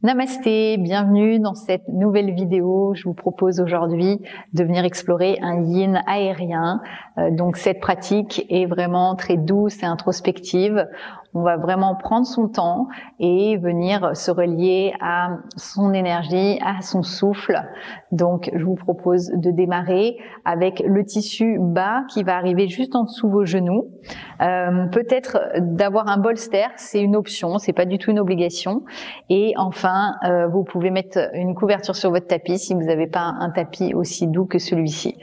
Namasté, bienvenue dans cette nouvelle vidéo. Je vous propose aujourd'hui de venir explorer un yin aérien. Donc cette pratique est vraiment très douce et introspective. On va vraiment prendre son temps et venir se relier à son énergie, à son souffle. Donc je vous propose de démarrer avec le tissu bas qui va arriver juste en dessous vos genoux. Peut-être d'avoir un bolster, c'est une option, c'est pas du tout une obligation. Et enfin, vous pouvez mettre une couverture sur votre tapis si vous n'avez pas un tapis aussi doux que celui-ci.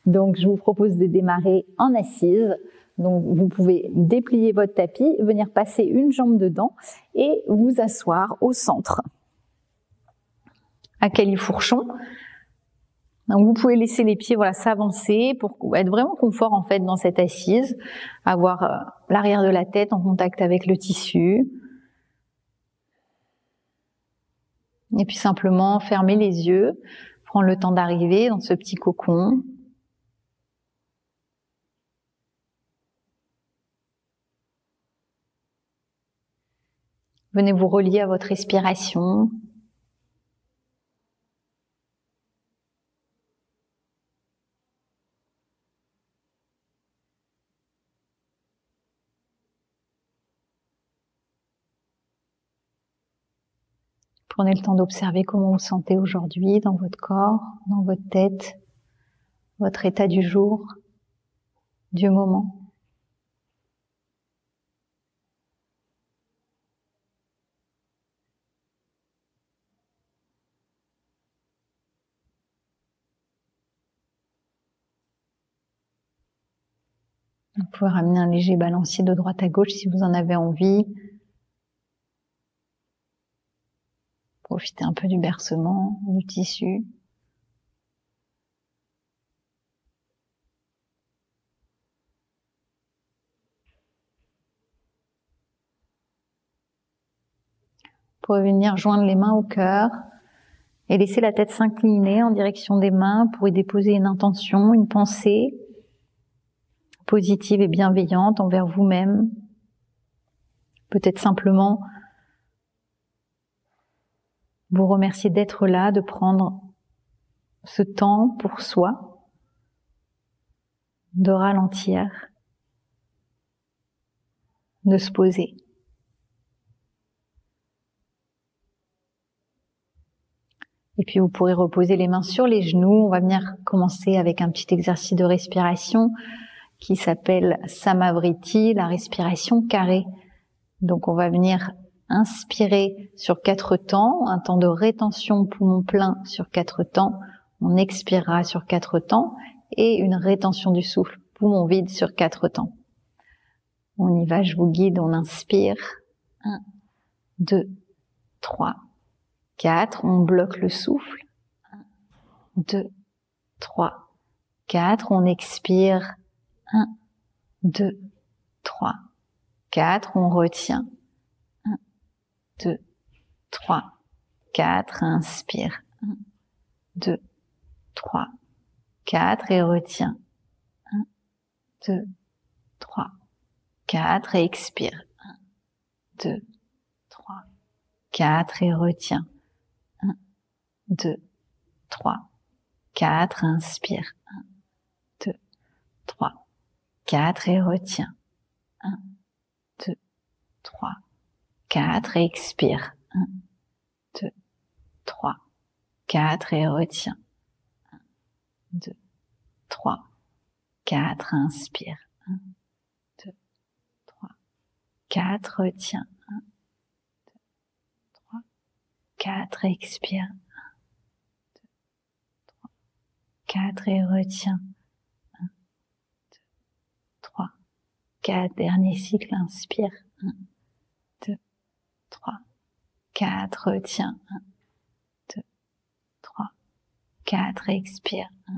Donc, je vous propose de démarrer en assise. Donc, vous pouvez déplier votre tapis, venir passer une jambe dedans et vous asseoir au centre. À califourchon. Donc, vous pouvez laisser les pieds, s'avancer pour être vraiment confort en fait dans cette assise, avoir l'arrière de la tête en contact avec le tissu. Et puis simplement fermer les yeux, prendre le temps d'arriver dans ce petit cocon. Venez vous relier à votre respiration. Prenez le temps d'observer comment vous vous sentez aujourd'hui dans votre corps, dans votre tête, votre état du jour, du moment. Vous pouvez ramener un léger balancier de droite à gauche si vous en avez envie. Profitez un peu du bercement, du tissu. Vous pouvez venir joindre les mains au cœur et laisser la tête s'incliner en direction des mains pour y déposer une intention, une pensée positive et bienveillante envers vous-même. Peut-être simplement vous remercier d'être là, de prendre ce temps pour soi, de ralentir, de se poser. Et puis vous pourrez reposer les mains sur les genoux. On va venir commencer avec un petit exercice de respiration qui s'appelle Samavriti, la respiration carrée. Donc on va venir inspirer sur 4 temps, un temps de rétention poumon plein sur 4 temps. On expirera sur 4 temps et une rétention du souffle poumon vide sur 4 temps. On y va, je vous guide, on inspire. 1, 2, 3, 4. On bloque le souffle. 1, 2, 3, 4. On expire. 1, 2, 3, 4. On retient. 1, 2, 3, 4. Inspire. 1, 2, 3, 4. Et retient. 1, 2, 3, 4. Et expire. 1, 2, 3, 4. Et retient. 1, 2, 3, 4. Inspire. 1, 2, 3, 4. Et retient. 1, 2, 3, 4. Et expire. 1, 2, 3, 4. Et retient. 1, 2, 3, 4. Inspire. 1, 2, 3, 4. Retient. 1, 2, 3, 4. Expire. 1, 2, 3, 4. Et retient. 1, 2, 3, 4. Dernier cycle. Inspire. 1, 2, 3, 4. Retient. 1, 2, 3, 4. Expire. 1,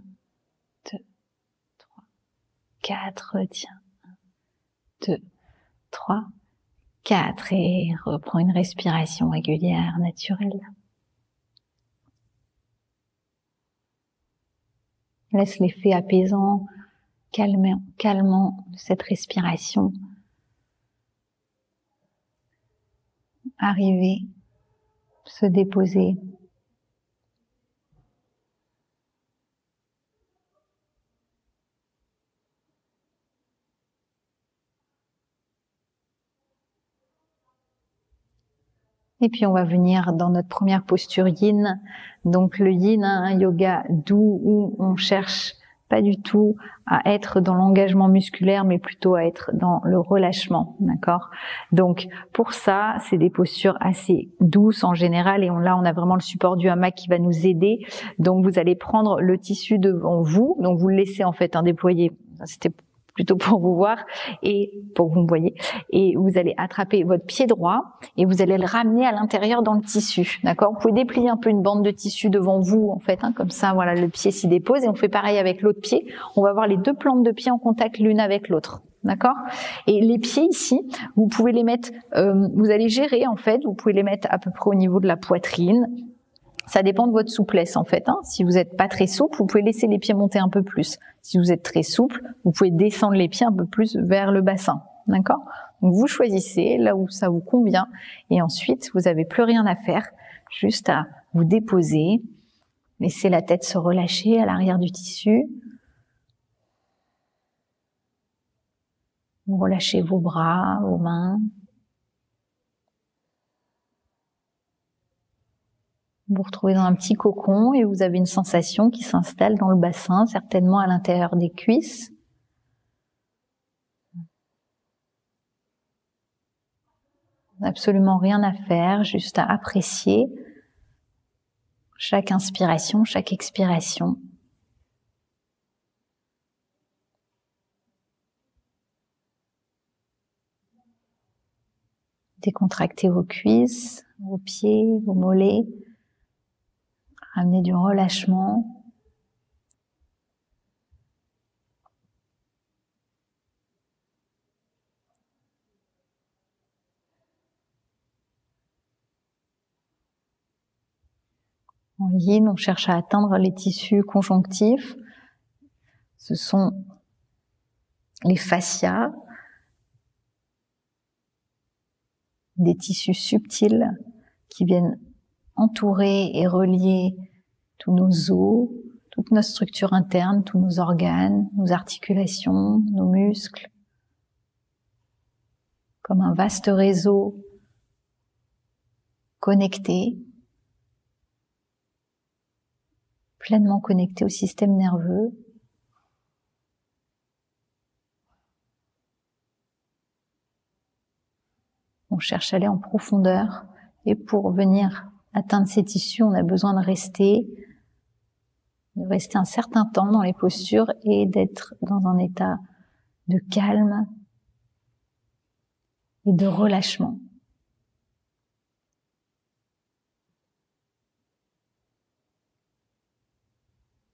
2, 3, 4. Retient. 1, 2, 3, 4. Et reprends une respiration régulière, naturelle. Laisse l'effet apaisant, calmant de cette respiration arriver se déposer. Et puis on va venir dans notre première posture yin. Donc le yin, un yoga doux où on cherche pas du tout à être dans l'engagement musculaire, mais plutôt à être dans le relâchement, d'accord? Donc pour ça, c'est des postures assez douces en général, et là on a vraiment le support du hamac qui va nous aider. Donc vous allez prendre le tissu devant vous, donc vous le laissez en fait déployer. C'était plutôt pour vous voir et pour que vous me voyez. Et vous allez attraper votre pied droit et vous allez le ramener à l'intérieur dans le tissu, d'accord? Vous pouvez déplier un peu une bande de tissu devant vous, en fait, comme ça, voilà, le pied s'y dépose. Et on fait pareil avec l'autre pied. On va avoir les deux plantes de pied en contact l'une avec l'autre, d'accord? Et les pieds ici, vous pouvez les mettre, vous allez gérer, en fait, vous pouvez les mettre à peu près au niveau de la poitrine. Ça dépend de votre souplesse en fait. Si vous n'êtes pas très souple, vous pouvez laisser les pieds monter un peu plus. Si vous êtes très souple, vous pouvez descendre les pieds un peu plus vers le bassin. D'accord? Donc vous choisissez là où ça vous convient et ensuite vous n'avez plus rien à faire, juste à vous déposer, laisser la tête se relâcher à l'arrière du tissu. Vous relâchez vos bras, vos mains. Vous vous retrouvez dans un petit cocon et vous avez une sensation qui s'installe dans le bassin, certainement à l'intérieur des cuisses. Absolument rien à faire, juste à apprécier chaque inspiration, chaque expiration. Décontractez vos cuisses, vos pieds, vos mollets. Ramenez du relâchement. En yin, on cherche à atteindre les tissus conjonctifs. Ce sont les fascias, des tissus subtils qui viennent entourer et relier tous nos os, toute notre structure interne, tous nos organes, nos articulations, nos muscles, comme un vaste réseau connecté, pleinement connecté au système nerveux. On cherche à aller en profondeur et pour venir atteindre ces tissus, on a besoin de rester un certain temps dans les postures et d'être dans un état de calme et de relâchement.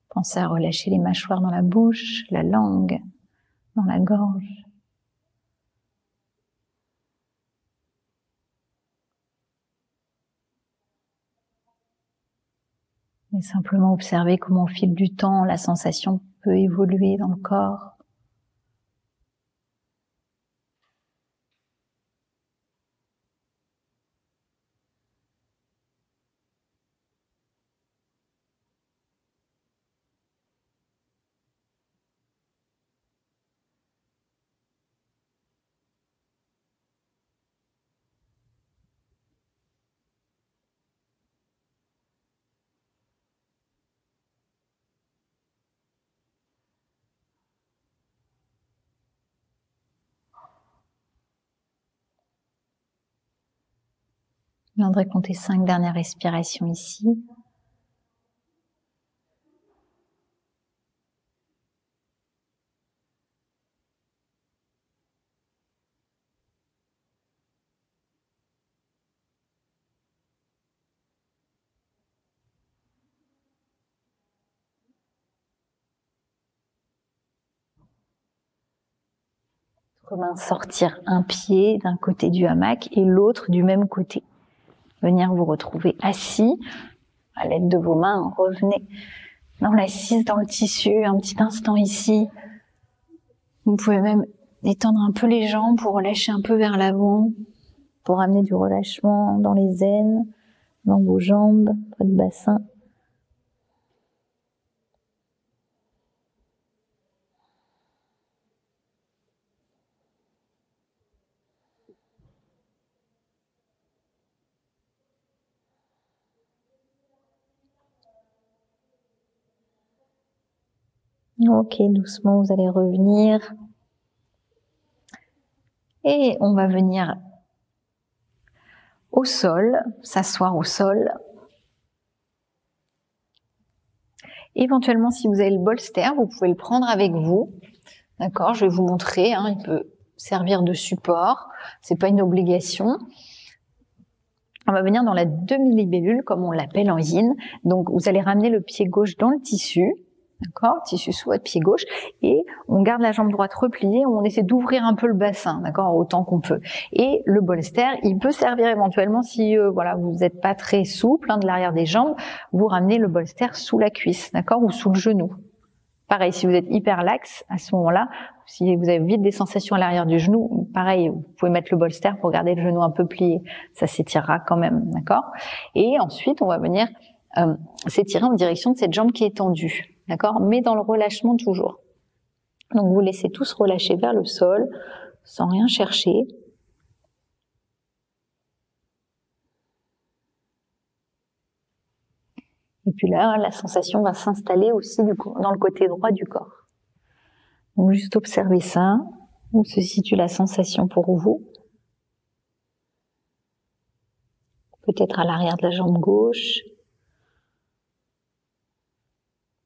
Pensez à relâcher les mâchoires dans la bouche, la langue, dans la gorge. Et simplement observer comment au fil du temps, la sensation peut évoluer dans le corps. Je viendrai compter 5 dernières respirations ici. Main sortir un pied d'un côté du hamac et l'autre du même côté. Venir vous retrouver assis à l'aide de vos mains. Revenez dans l'assise, dans le tissu, un petit instant ici. Vous pouvez même étendre un peu les jambes pour relâcher un peu vers l'avant, pour amener du relâchement dans les aines, dans vos jambes, votre bassin. Ok, doucement, vous allez revenir. Et on va venir au sol, s'asseoir au sol. Éventuellement, si vous avez le bolster, vous pouvez le prendre avec vous. D'accord, je vais vous montrer, hein, il peut servir de support, c'est pas une obligation. On va venir dans la demi-libellule, comme on l'appelle en yin. Donc, vous allez ramener le pied gauche dans le tissu. D'accord, tissu sous votre pied gauche, et on garde la jambe droite repliée, on essaie d'ouvrir un peu le bassin, d'accord, autant qu'on peut. Et le bolster, il peut servir éventuellement si voilà, vous n'êtes pas très souple, hein, de l'arrière des jambes, vous ramenez le bolster sous la cuisse, d'accord, ou sous le genou. Pareil, si vous êtes hyper laxe, à ce moment-là, si vous avez vite des sensations à l'arrière du genou, pareil, vous pouvez mettre le bolster pour garder le genou un peu plié, ça s'étirera quand même, d'accord. Et ensuite, on va venir s'étirer en direction de cette jambe qui est tendue. D'accord, mais dans le relâchement toujours. Donc vous laissez tous relâcher vers le sol, sans rien chercher. Et puis là, la sensation va s'installer aussi dans le côté droit du corps. Donc juste observez ça, où se situe la sensation pour vous. Peut-être à l'arrière de la jambe gauche,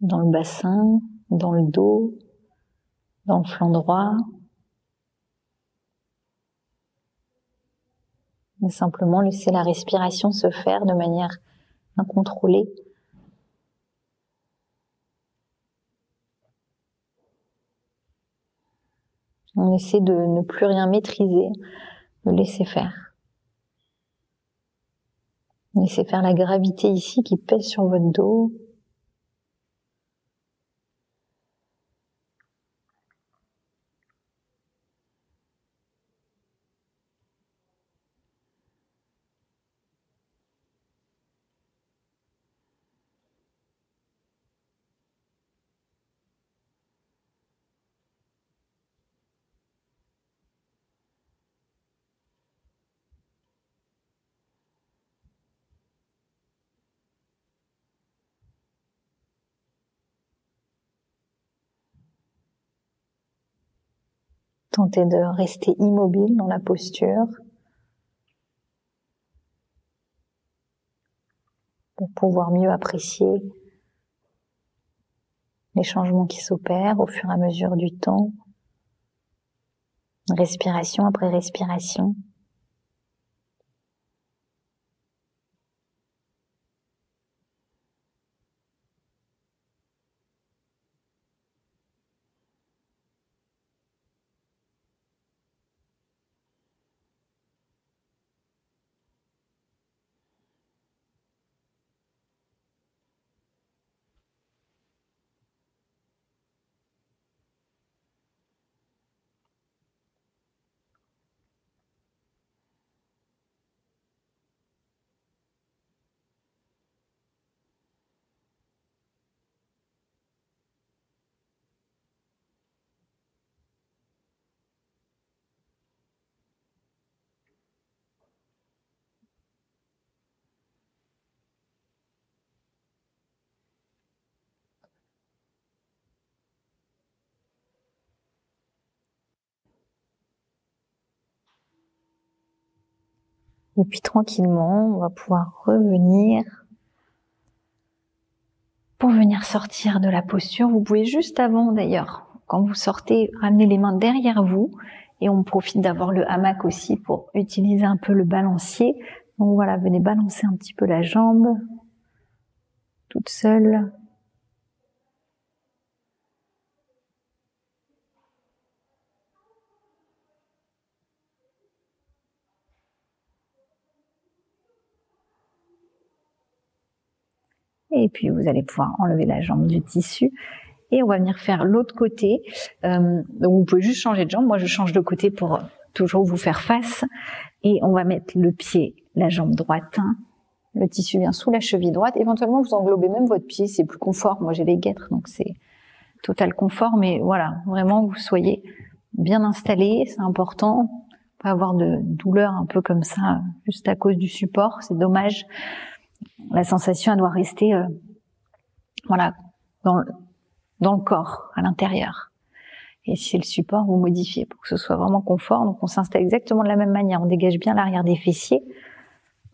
dans le bassin, dans le dos, dans le flanc droit. Et simplement laisser la respiration se faire de manière incontrôlée. On essaie de ne plus rien maîtriser, de laisser faire. Laissez faire la gravité ici qui pèse sur votre dos. Tentez de rester immobile dans la posture pour pouvoir mieux apprécier les changements qui s'opèrent au fur et à mesure du temps, respiration après respiration. Et puis tranquillement, on va pouvoir revenir. Pour venir sortir de la posture, vous pouvez juste avant d'ailleurs, quand vous sortez, ramener les mains derrière vous. Et on profite d'avoir le hamac aussi pour utiliser un peu le balancier. Donc voilà, venez balancer un petit peu la jambe, toute seule. Et puis vous allez pouvoir enlever la jambe du tissu. Et on va venir faire l'autre côté. Donc vous pouvez juste changer de jambe. Moi je change de côté pour toujours vous faire face. Et on va mettre le pied, la jambe droite, Le tissu vient sous la cheville droite. Éventuellement, vous englobez même votre pied, c'est plus confort. Moi, j'ai les guêtres, donc c'est total confort. Mais voilà, vraiment, vous soyez bien installé, c'est important. Pas avoir de douleur un peu comme ça, juste à cause du support, c'est dommage. La sensation, elle doit rester, voilà, dans le corps, à l'intérieur. Et si c'est le support, vous modifiez pour que ce soit vraiment confort. Donc, on s'installe exactement de la même manière. On dégage bien l'arrière des fessiers.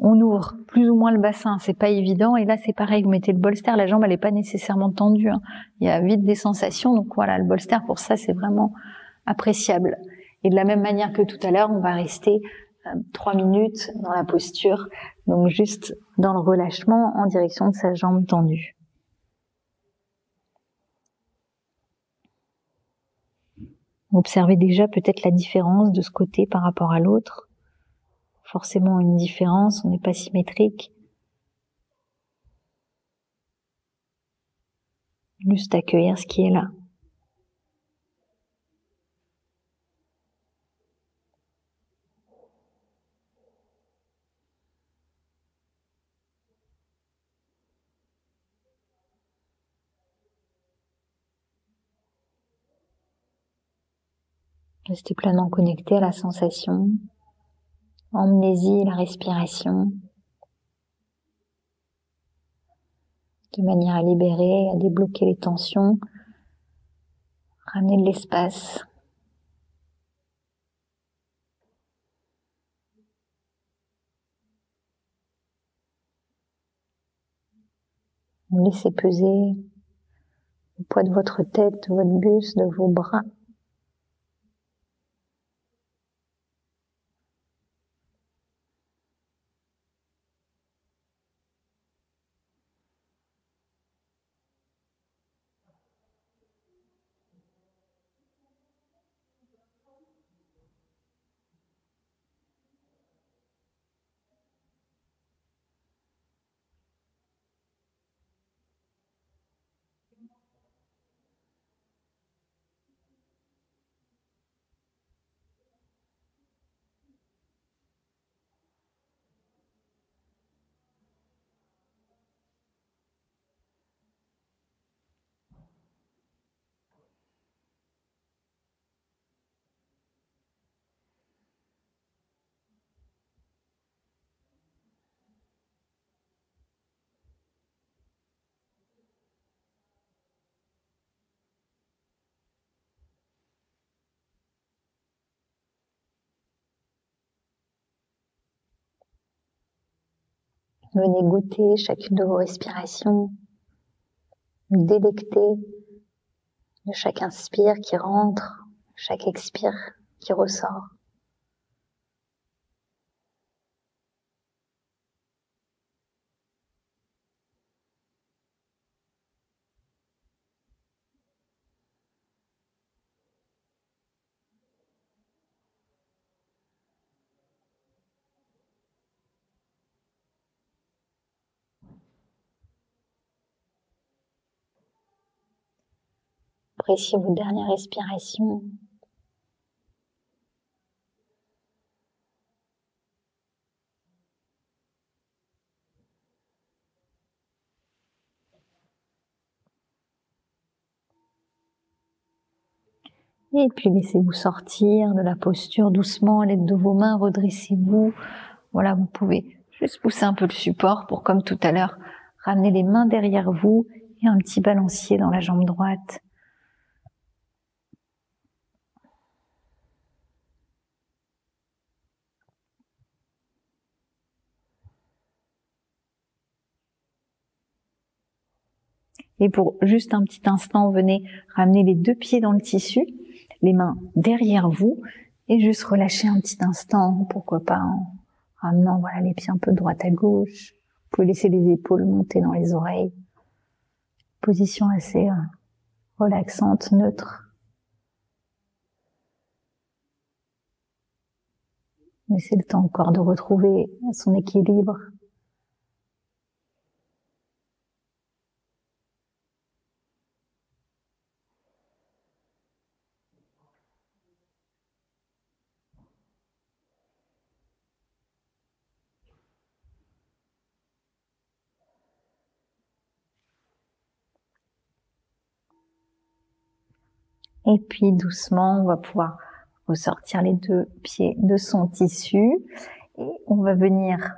On ouvre plus ou moins le bassin, c'est pas évident. Et là, c'est pareil, vous mettez le bolster, la jambe, elle est pas nécessairement tendue, hein. Il y a vite des sensations. Donc voilà, le bolster, pour ça, c'est vraiment appréciable. Et de la même manière que tout à l'heure, on va rester 3 minutes dans la posture, donc juste dans le relâchement en direction de sa jambe tendue. Observez déjà peut-être la différence de ce côté par rapport à l'autre. Forcément une différence, on n'est pas symétrique. Juste accueillir ce qui est là. Restez pleinement connecté à la sensation. Emmenez-y la respiration. De manière à libérer, à débloquer les tensions. Ramener de l'espace. Laissez peser le poids de votre tête, de votre buste, de vos bras. Venez goûter chacune de vos respirations, vous délecter de chaque inspire qui rentre, chaque expire qui ressort. Appréciez vos dernières respirations. Et puis laissez-vous sortir de la posture doucement à l'aide de vos mains, redressez-vous. Voilà, vous pouvez juste pousser un peu le support pour, comme tout à l'heure, ramener les mains derrière vous et un petit balancier dans la jambe droite. Et pour juste un petit instant, venez ramener les 2 pieds dans le tissu, les mains derrière vous, et juste relâcher un petit instant, pourquoi pas en ramenant voilà, les pieds un peu de droite à gauche. Vous pouvez laisser les épaules monter dans les oreilles. Position assez relaxante, neutre. Laissez le temps au corps de retrouver son équilibre. Et puis doucement, on va pouvoir ressortir les deux pieds de son tissu et on va venir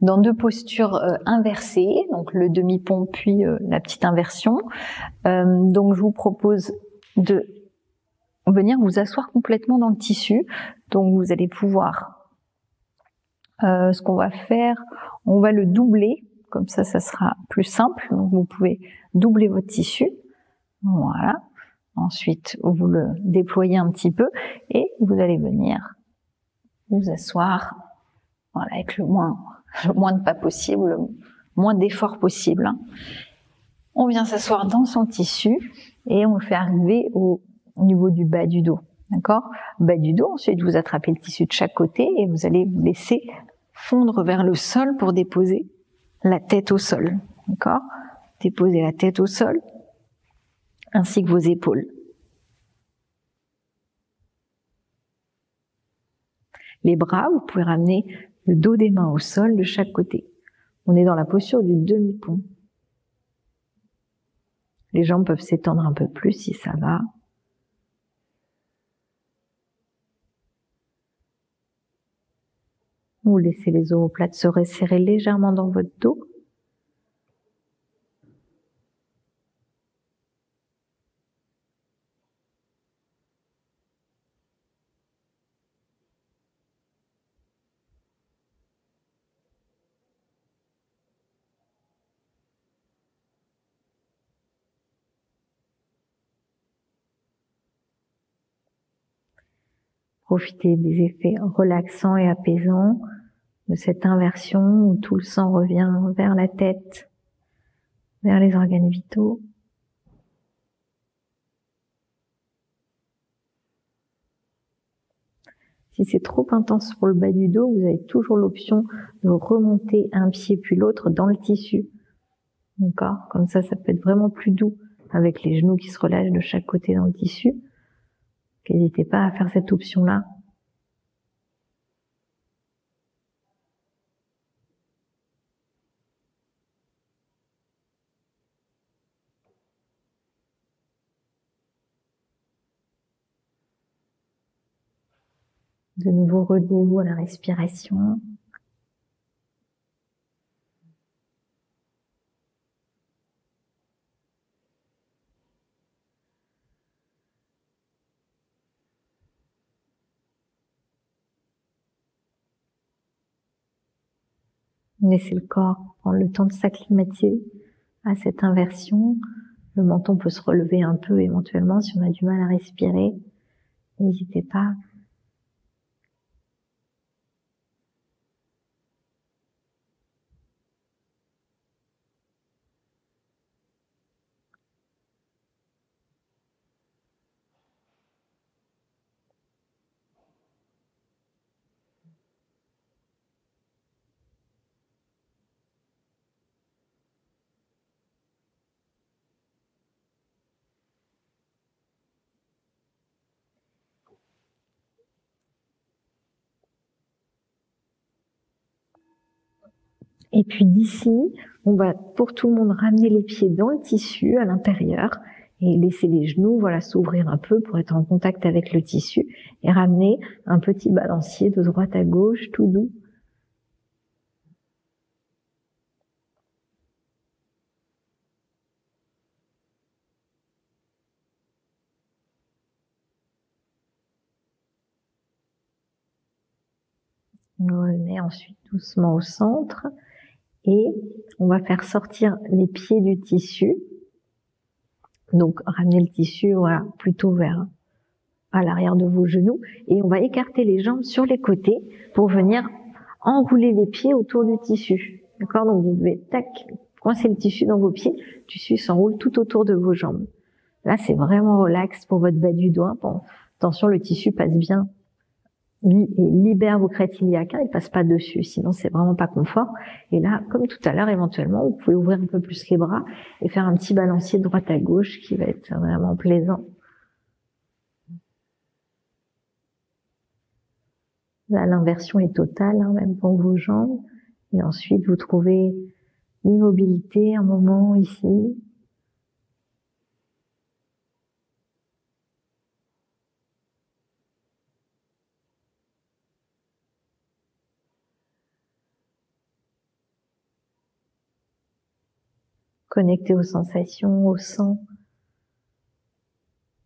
dans deux postures inversées, donc le demi-pont puis la petite inversion. Donc je vous propose de venir vous asseoir complètement dans le tissu. Donc vous allez pouvoir, ce qu'on va faire, on va le doubler, comme ça sera plus simple. Donc vous pouvez doubler votre tissu, voilà. Ensuite, vous le déployez un petit peu et vous allez venir vous asseoir, voilà, avec le moins de pas possible, le moins d'effort possible. On vient s'asseoir dans son tissu et on le fait arriver au niveau du bas du dos, d'accord? Bas du dos, ensuite vous attrapez le tissu de chaque côté et vous allez vous laisser fondre vers le sol pour déposer la tête au sol, d'accord? Déposez la tête au sol, ainsi que vos épaules. Les bras, vous pouvez ramener le dos des mains au sol de chaque côté. On est dans la posture du demi-pont. Les jambes peuvent s'étendre un peu plus si ça va. Vous laissez les omoplates se resserrer légèrement dans votre dos. Profitez des effets relaxants et apaisants de cette inversion où tout le sang revient vers la tête, vers les organes vitaux. Si c'est trop intense pour le bas du dos, vous avez toujours l'option de remonter un pied puis l'autre dans le tissu. D'accord? Comme ça peut être vraiment plus doux avec les genoux qui se relâchent de chaque côté dans le tissu. N'hésitez pas à faire cette option-là. De nouveau, reliez-vous à la respiration. Laissez le corps prendre le temps de s'acclimater à cette inversion. Le menton peut se relever un peu éventuellement si on a du mal à respirer. N'hésitez pas. Et puis d'ici, on va pour tout le monde ramener les pieds dans le tissu à l'intérieur et laisser les genoux, voilà, s'ouvrir un peu pour être en contact avec le tissu et ramener un petit balancier de droite à gauche, tout doux. On remet ensuite doucement au centre et on va faire sortir les pieds du tissu. Donc ramener le tissu, voilà, plutôt vers à l'arrière de vos genoux et on va écarter les jambes sur les côtés pour venir enrouler les pieds autour du tissu. D'accord? Donc vous devez coincer le tissu dans vos pieds, le tissu s'enroule tout autour de vos jambes. Là, c'est vraiment relax pour votre bas du dos. Bon, attention, le tissu passe bien et libère vos crêtes iliaques, il passe pas dessus, sinon c'est vraiment pas confort. Et là, comme tout à l'heure, éventuellement, vous pouvez ouvrir un peu plus les bras et faire un petit balancier de droite à gauche qui va être vraiment plaisant. Là, l'inversion est totale, même pour vos jambes. Et ensuite, vous trouvez l'immobilité, un moment ici. connecté aux sensations, au sang,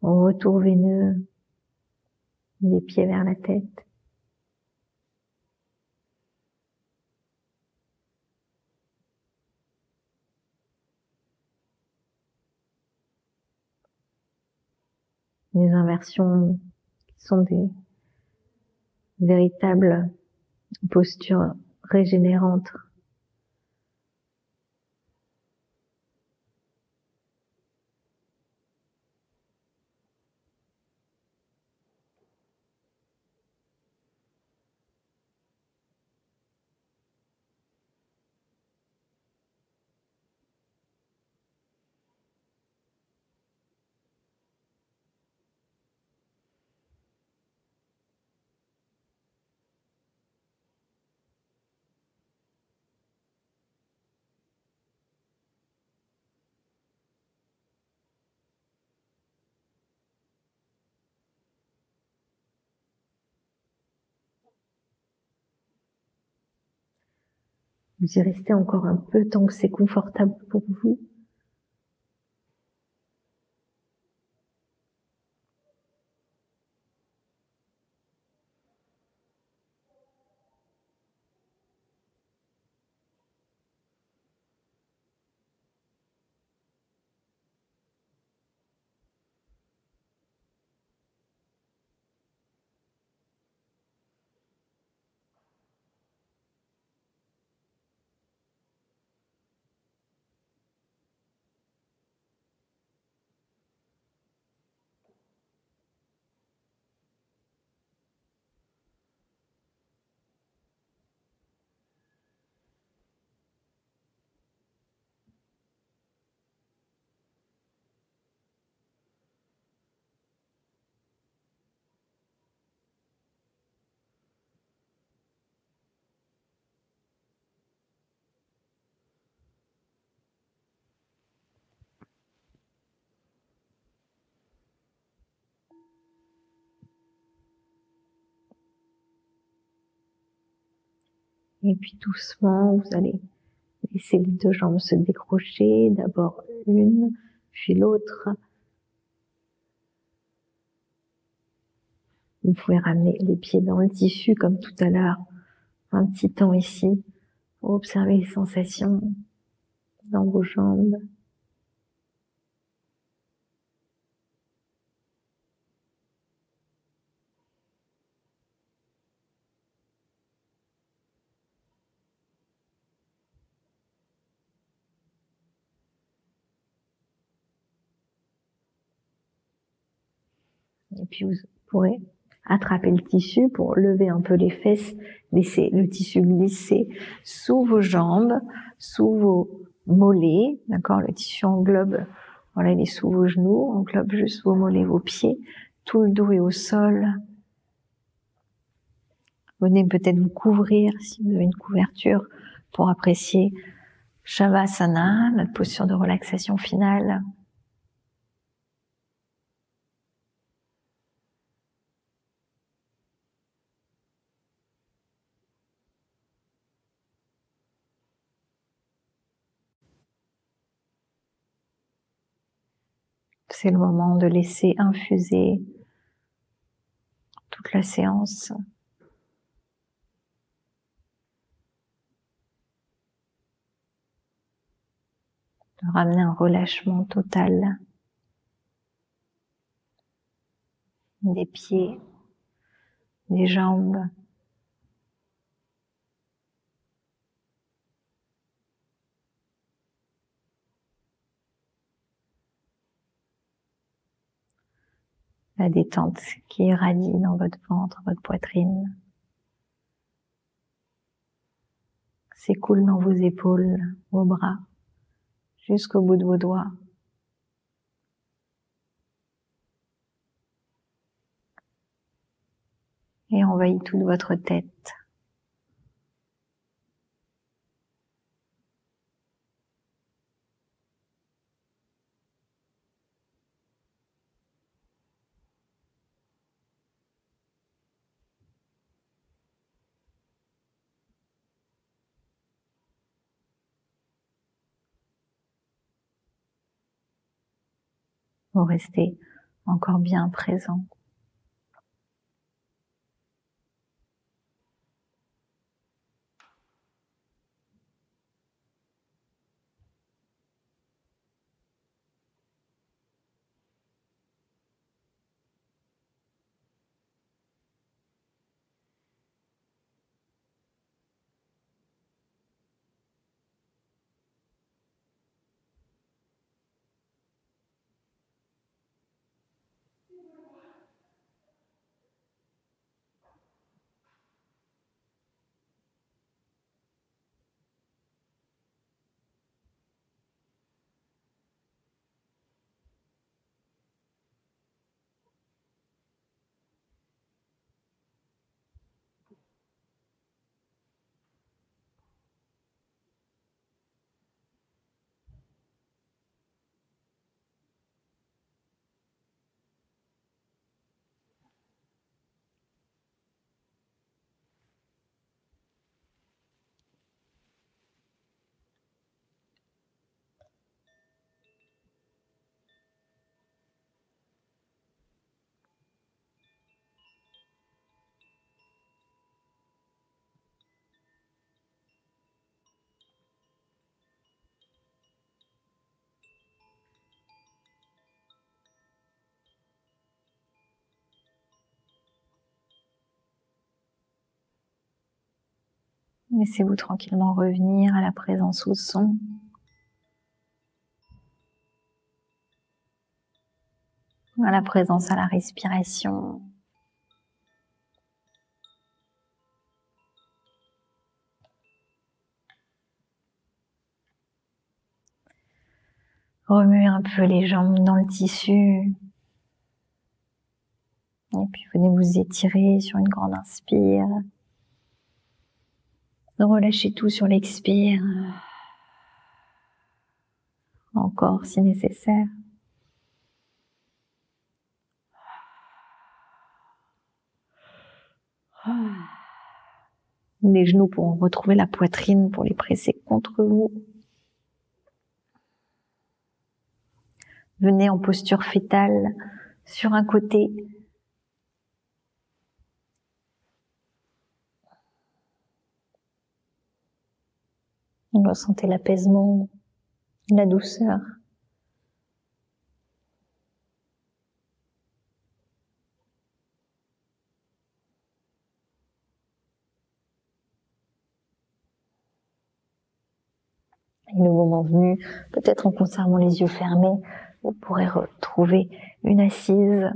au retour veineux, des pieds vers la tête. Les inversions qui sont des véritables postures régénérantes. Vous y restez encore un peu tant que c'est confortable pour vous. Et puis doucement, vous allez laisser les deux jambes se décrocher, d'abord une, puis l'autre. Vous pouvez ramener les pieds dans le tissu comme tout à l'heure, un petit temps ici, pour observer les sensations dans vos jambes. Et puis vous pourrez attraper le tissu pour lever un peu les fesses, laisser le tissu glisser sous vos jambes, sous vos mollets, d'accord? Le tissu englobe, voilà, il est sous vos genoux, englobe juste vos mollets, vos pieds, tout le dos est au sol. Venez peut-être vous couvrir si vous avez une couverture pour apprécier Shavasana, notre posture de relaxation finale. C'est le moment de laisser infuser toute la séance. De ramener un relâchement total des pieds, des jambes. La détente qui irradie dans votre ventre, votre poitrine. S'écoule dans vos épaules, vos bras, jusqu'au bout de vos doigts. Et envahit toute votre tête. Vous restez encore bien présent. Laissez-vous tranquillement revenir à la présence au son. À la présence à la respiration. Remuez un peu les jambes dans le tissu. Et puis venez vous étirer sur une grande inspire. Relâchez tout sur l'expire. Encore si nécessaire. Les genoux pourront retrouver la poitrine pour les presser contre vous. Venez en posture fétale sur un côté. Ressentez l'apaisement, la douceur. Et le moment venu, peut-être en conservant les yeux fermés, vous pourrez retrouver une assise.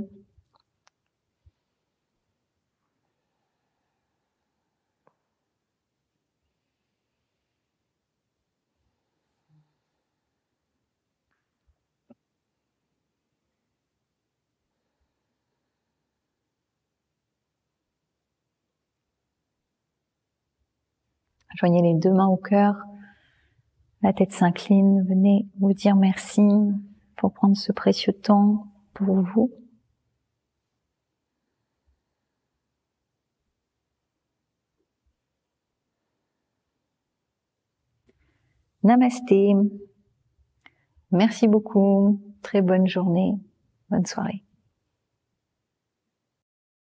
Joignez les deux mains au cœur, la tête s'incline, venez vous dire merci pour prendre ce précieux temps pour vous. Namasté. Merci beaucoup. Très bonne journée. Bonne soirée.